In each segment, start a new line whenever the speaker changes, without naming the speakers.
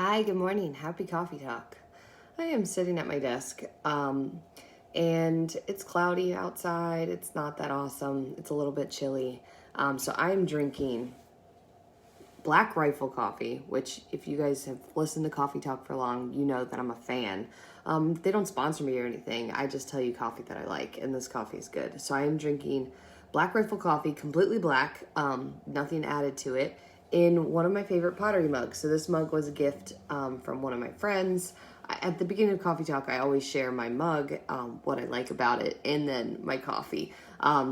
Hi, good morning. Happy coffee talk. I am sitting at my desk, and it's cloudy outside. It's not that awesome. It's a little bit chilly. So I'm drinking Black Rifle coffee, which if you guys have listened to Coffee Talk for long, you know that I'm a fan. They don't sponsor me or anything. I just tell you coffee that I like, and this coffee is good. So I am drinking Black Rifle coffee, completely black, nothing added to it, in one of my favorite pottery mugs. So this mug was a gift from one of my friends. At the beginning of Coffee Talk, I always share my mug, what I like about it, and then my coffee.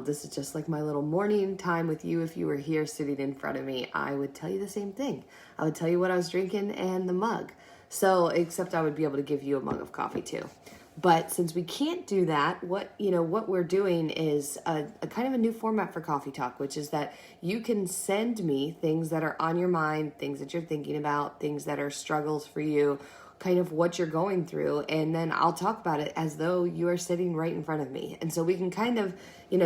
This is just like my little morning time with you. If you were here sitting in front of me, I would tell you the same thing. I would tell you what I was drinking and the mug. So, except I would be able to give you a mug of coffee too. But since we can't do that, what we're doing is a kind of a new format for Coffee Talk, which is that you can send me things that are on your mind, things that you're thinking about, things that are struggles for you, kind of what you're going through, and then I'll talk about it as though you are sitting right in front of me. And so we can kind of,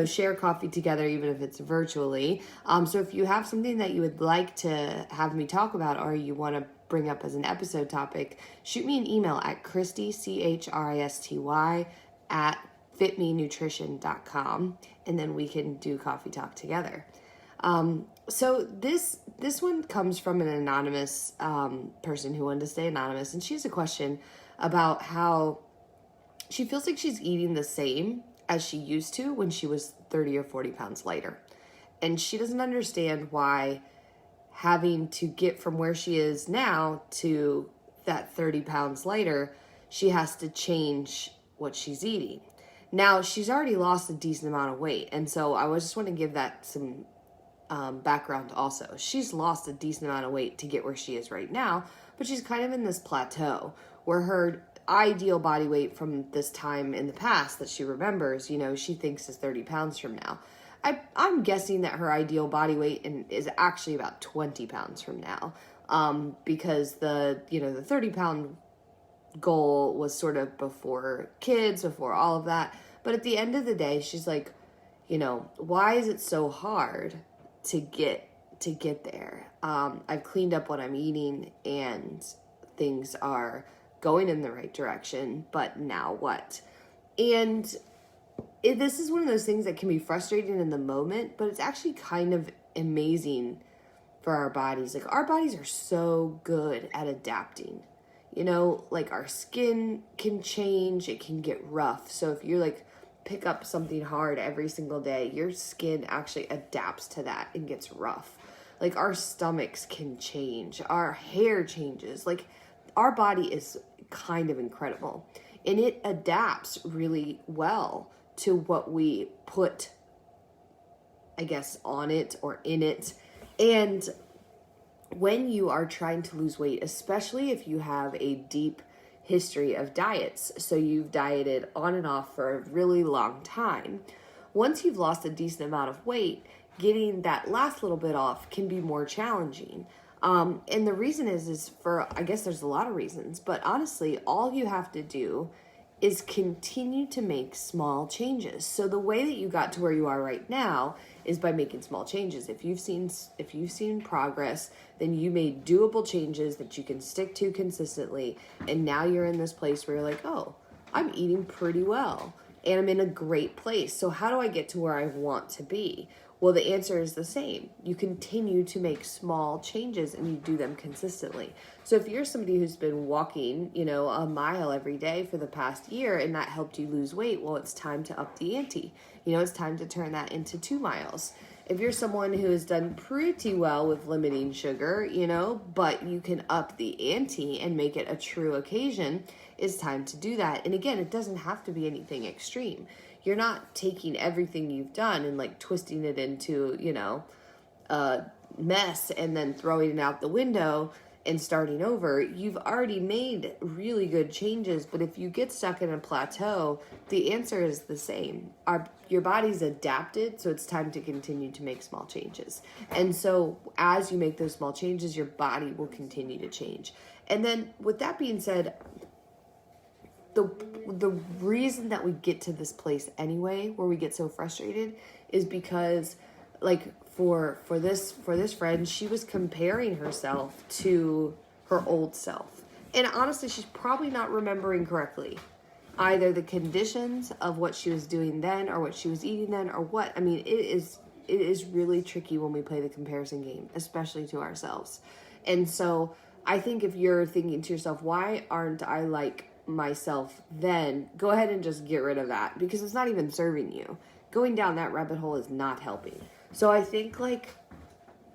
share coffee together, even if it's virtually. So if you have something that you would like to have me talk about, or you want to bring up as an episode topic, shoot me an email at Christy, Christy, at fitmenutrition.com, and then we can do coffee talk together. So this one comes from an anonymous person who wanted to stay anonymous, and she has a question about how she feels like she's eating the same as she used to when she was 30 or 40 pounds lighter. And she doesn't understand why having to get from where she is now to that 30 pounds lighter, she has to change what she's eating. Now, she's already lost a decent amount of weight, and so I just want to give that some background also. She's lost a decent amount of weight to get where she is right now, but she's kind of in this plateau where her ideal body weight from this time in the past that she remembers, she thinks is 30 pounds from now. I'm guessing that her ideal body weight is actually about 20 pounds from now, because the 30 pound goal was sort of before kids, before all of that. But at the end of the day, she's like, why is it so hard to get there? I've cleaned up what I'm eating and things are going in the right direction, but now what? And this is one of those things that can be frustrating in the moment, but it's actually kind of amazing for our bodies. Like, our bodies are so good at adapting. Like, our skin can change, it can get rough. So if you pick up something hard every single day, your skin actually adapts to that and gets rough. Like, our stomachs can change, our hair changes. Like, our body is kind of incredible, and it adapts really well to what we put, I guess, on it or in it. And when you are trying to lose weight, especially if you have a deep history of diets, so you've dieted on and off for a really long time, once you've lost a decent amount of weight, getting that last little bit off can be more challenging. And the reason is for, I guess there's a lot of reasons, but honestly, all you have to do is continue to make small changes. So the way that you got to where you are right now is by making small changes. If you've seen progress, then you made doable changes that you can stick to consistently. And now you're in this place where you're like, oh, I'm eating pretty well and I'm in a great place. So how do I get to where I want to be? Well, the answer is the same. You continue to make small changes and you do them consistently. So if you're somebody who's been walking, a mile every day for the past year and that helped you lose weight, well, it's time to up the ante. It's time to turn that into 2 miles. If you're someone who has done pretty well with limiting sugar, but you can up the ante and make it a true occasion, it's time to do that. And again, it doesn't have to be anything extreme. You're not taking everything you've done and twisting it into, a mess and then throwing it out the window and starting over. You've already made really good changes, but if you get stuck in a plateau, the answer is the same. Your body's adapted, so it's time to continue to make small changes. And so as you make those small changes, your body will continue to change. And then with that being said, the reason that we get to this place anyway, where we get so frustrated, is because for this friend, she was comparing herself to her old self. And honestly, she's probably not remembering correctly either the conditions of what she was doing then or what she was eating then or what. I mean, it is really tricky when we play the comparison game, especially to ourselves. And so I think if you're thinking to yourself, why aren't I like myself then, go ahead and just get rid of that, because it's not even serving you. Going down that rabbit hole is not helping. So I think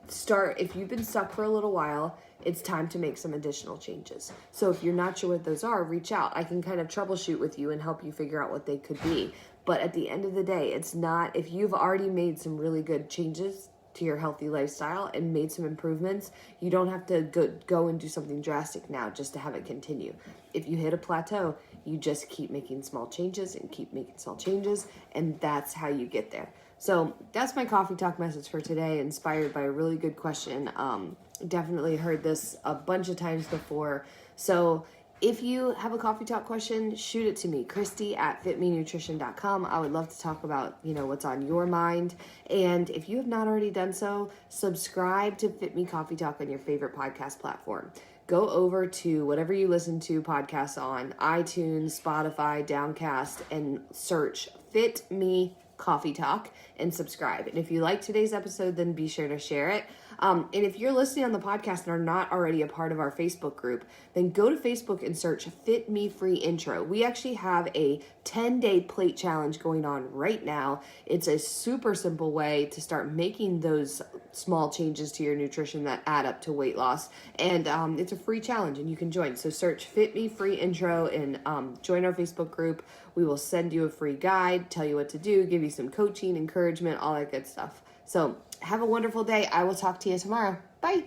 if you've been stuck for a little while, it's time to make some additional changes. So if you're not sure what those are, reach out. I can kind of troubleshoot with you and help you figure out what they could be. But at the end of the day, it's not, if you've already made some really good changes to your healthy lifestyle and made some improvements, you don't have to go and do something drastic now just to have it continue. If you hit a plateau, you just keep making small changes and keep making small changes, and that's how you get there. So that's my coffee talk message for today, inspired by a really good question. Definitely heard this a bunch of times before. So if you have a coffee talk question, shoot it to me, Christy at fitmenutrition.com. I would love to talk about, what's on your mind. And if you have not already done so, subscribe to Fit Me Coffee Talk on your favorite podcast platform. Go over to whatever you listen to podcasts on, iTunes, Spotify, Downcast, and search Fit Me Coffee Talk and subscribe. And if you like today's episode, then be sure to share it. And if you're listening on the podcast and are not already a part of our Facebook group, then go to Facebook and search Fit Me Free Intro. We actually have a 10-day plate challenge going on right now. It's a super simple way to start making those small changes to your nutrition that add up to weight loss. And it's a free challenge and you can join. So search Fit Me Free Intro and join our Facebook group. We will send you a free guide, tell you what to do, give you some coaching, encouragement, all that good stuff. So have a wonderful day. I will talk to you tomorrow. Bye.